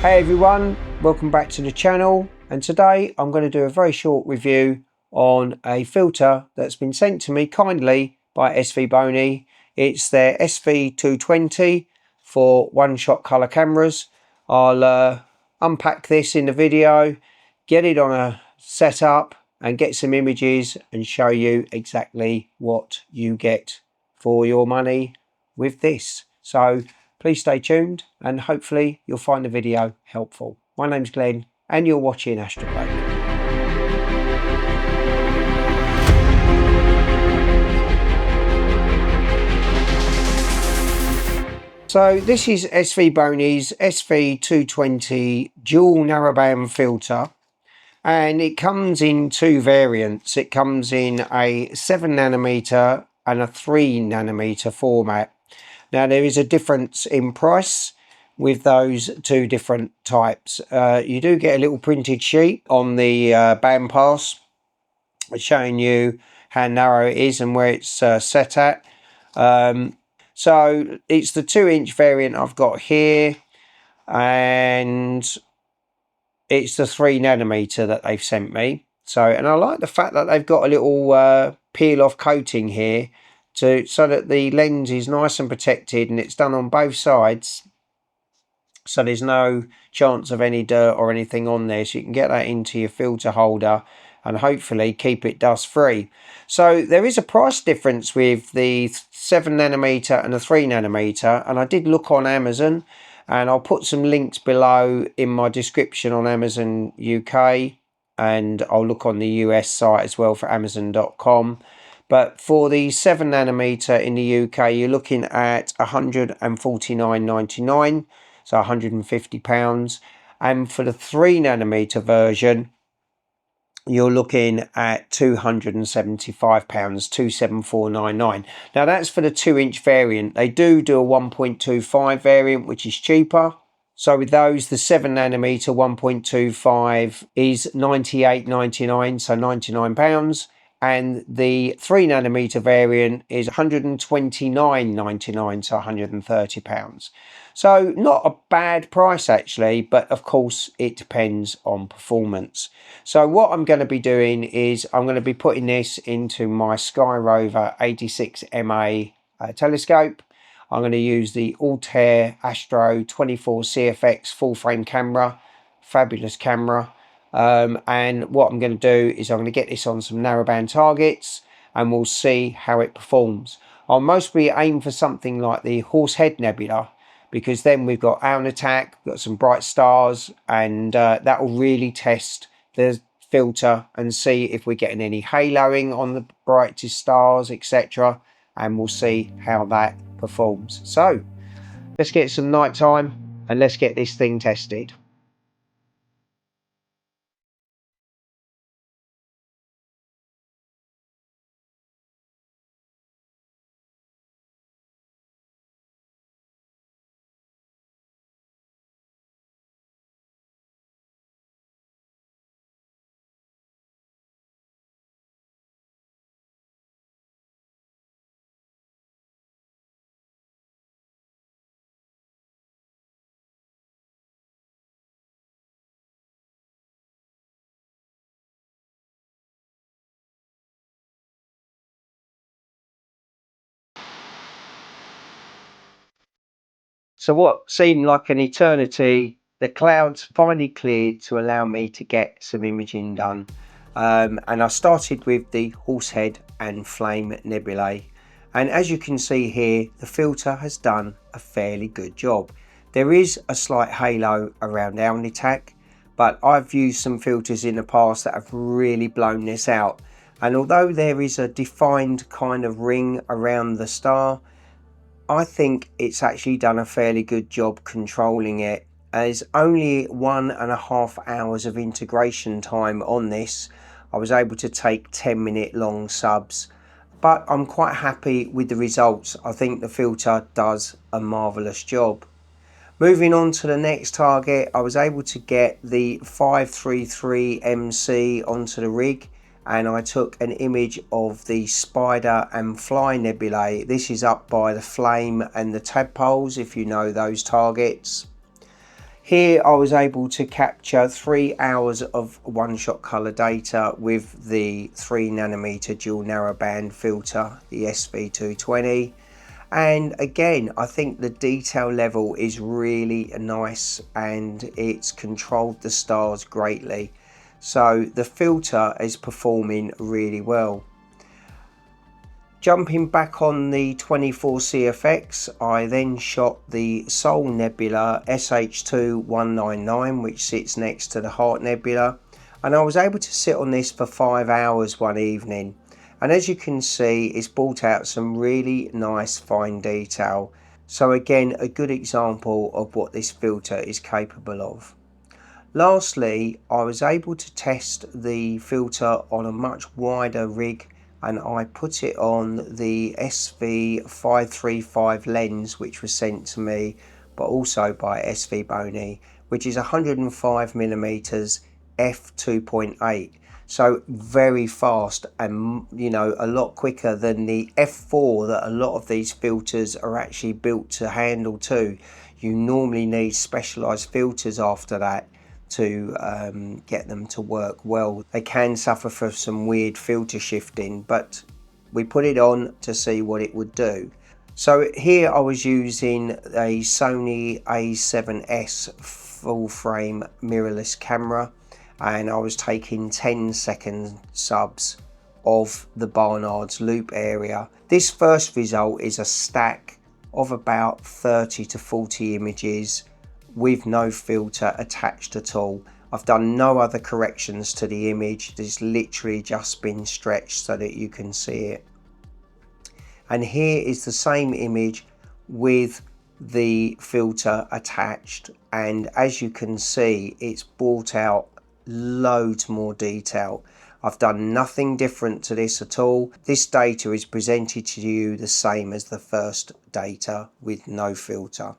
Hey everyone, welcome back to the channel, and today I'm going to do a very short review on a filter that's been sent to me kindly by SVBONY. It's their SV220 for one-shot colour cameras. I'll unpack this in the video, get it on a setup and get some images and show you exactly what you get for your money with this. So please stay tuned and hopefully you'll find the video helpful. My name's Glenn and you're watching Astrobloke. So this is SVBONY's SV220 dual narrowband filter, and it comes in two variants. It comes in a 7nm and a 3nm format. Now there is a difference in price with those two different types. You do get a little printed sheet on the band pass showing you how narrow it is and where it's set at. So it's the 2-inch variant I've got here, and it's the 3nm that they've sent me. So, and I like the fact that they've got a little peel off coating here so that the lens is nice and protected, and it's done on both sides, so there's no chance of any dirt or anything on there, so you can get that into your filter holder and hopefully keep it dust free. So there is a price difference with the 7nm and the 3nm, and I did look on Amazon, and I'll put some links below in my description on Amazon UK, and I'll look on the US site as well for Amazon.com. But for the 7nm in the UK, you're looking at £149.99, so £150. And for the 3nm version, you're looking at £275, £274.99. Now that's for the 2-inch variant. They do a 1.25 variant, which is cheaper. So with those, the 7nm 1.25 is £98.99, so £99. And the 3nm variant is £129.99, so £130. So not a bad price actually, but of course it depends on performance. So what I'm going to be doing is I'm going to be putting this into my Sky Rover 86MA telescope. I'm going to use the Altair Astro 24 CFX full frame camera, fabulous camera. And what I'm going to do is I'm going to get this on some narrowband targets and we'll see how it performs. I'll mostly aim for something like the Horsehead Nebula, because then we've got owl attack, got some bright stars, and that will really test the filter and see if we're getting any haloing on the brightest stars, etc. And we'll see how that performs. So let's get some nighttime and let's get this thing tested. So what seemed like an eternity, the clouds finally cleared to allow me to get some imaging done. And I started with the Horsehead and Flame Nebulae. And as you can see here, the filter has done a fairly good job. There is a slight halo around owl attack, but I've used some filters in the past that have really blown this out. And although there is a defined kind of ring around the star, I think it's actually done a fairly good job controlling it. There's only 1.5 hours of integration time on this. I was able to take 10-minute long subs, but I'm quite happy with the results. I think the filter does a marvellous job. Moving on to the next target, I was able to get the 533 MC onto the rig, and I took an image of the Spider and Fly Nebulae. This is up by the Flame and the Tadpoles, if you know those targets. Here I was able to capture 3 hours of one-shot colour data with the 3nm dual narrowband filter, the SV220. And again, I think the detail level is really nice and it's controlled the stars greatly. So the filter is performing really well. Jumping back on the 24 CFX, I then shot the Sol Nebula SH220, which sits next to the Heart Nebula, and I was able to sit on this for 5 hours one evening. And as you can see, it's brought out some really nice fine detail. So again, a good example of what this filter is capable of. Lastly, I was able to test the filter on a much wider rig, and I put it on the SV535 lens, which was sent to me, but also by SVBONY, which is 105mm f2.8. So very fast, and you know, a lot quicker than the f4 that a lot of these filters are actually built to handle too. You normally need specialized filters after that to get them to work well. They can suffer from some weird filter shifting, but we put it on to see what it would do. So here I was using a Sony A7S full frame mirrorless camera, and I was taking 10-second subs of the Barnard's loop area. This first result is a stack of about 30 to 40 images with no filter attached at all. I've done no other corrections to the image. It's literally just been stretched so that you can see it. And here is the same image with the filter attached, and as you can see, it's brought out loads more detail. I've done nothing different to this at all. This data is presented to you the same as the first data with no filter.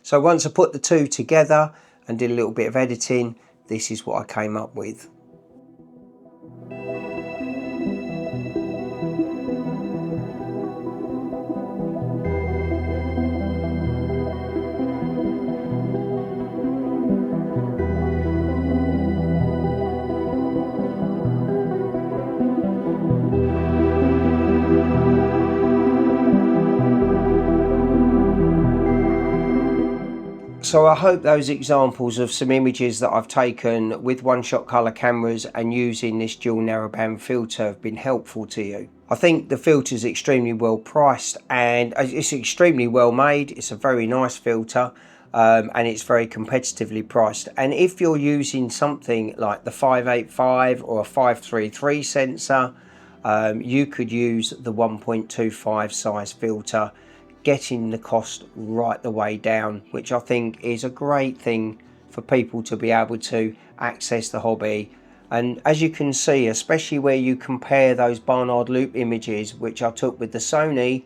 So once I put the two together and did a little bit of editing, this is what I came up with. So I hope those examples of some images that I've taken with one-shot colour cameras and using this dual narrowband filter have been helpful to you. I think the filter is extremely well priced and it's extremely well made. It's a very nice filter and it's very competitively priced. And if you're using something like the 585 or a 533 sensor, you could use the 1.25 size filter, getting the cost right the way down, which I think is a great thing for people to be able to access the hobby. And as you can see, especially where you compare those Barnard loop images which I took with the Sony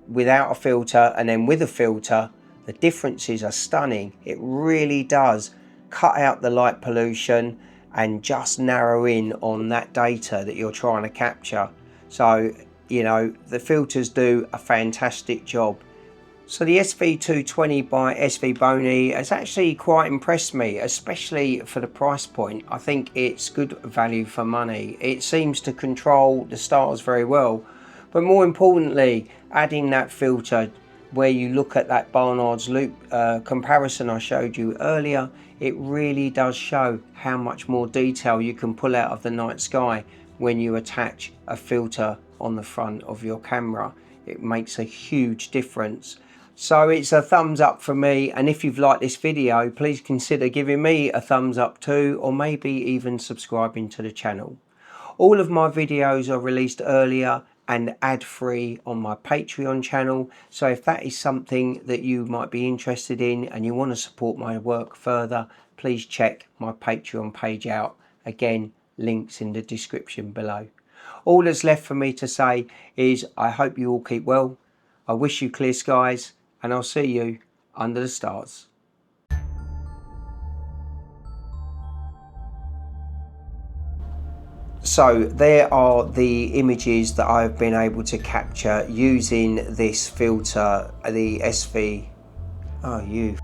without a filter and then with a filter, the differences are stunning. It really does cut out the light pollution and just narrow in on that data that you're trying to capture. So you know, the filters do a fantastic job. So the SV220 by SVBONY has actually quite impressed me, especially for the price point. I think it's good value for money. It seems to control the stars very well, but more importantly, adding that filter where you look at that Barnard's loop comparison I showed you earlier, it really does show how much more detail you can pull out of the night sky when you attach a filter on the front of your camera. It makes a huge difference. So it's a thumbs up for me, and if you've liked this video, please consider giving me a thumbs up too, or maybe even subscribing to the channel. All of my videos are released earlier and ad-free on my Patreon channel, so if that is something that you might be interested in and you want to support my work further, please check my Patreon page out. Again, links in the description below. All that's left for me to say is I hope you all keep well. I wish you clear skies, and I'll see you under the stars. So there are the images that I've been able to capture using this filter, the SV. Oh, you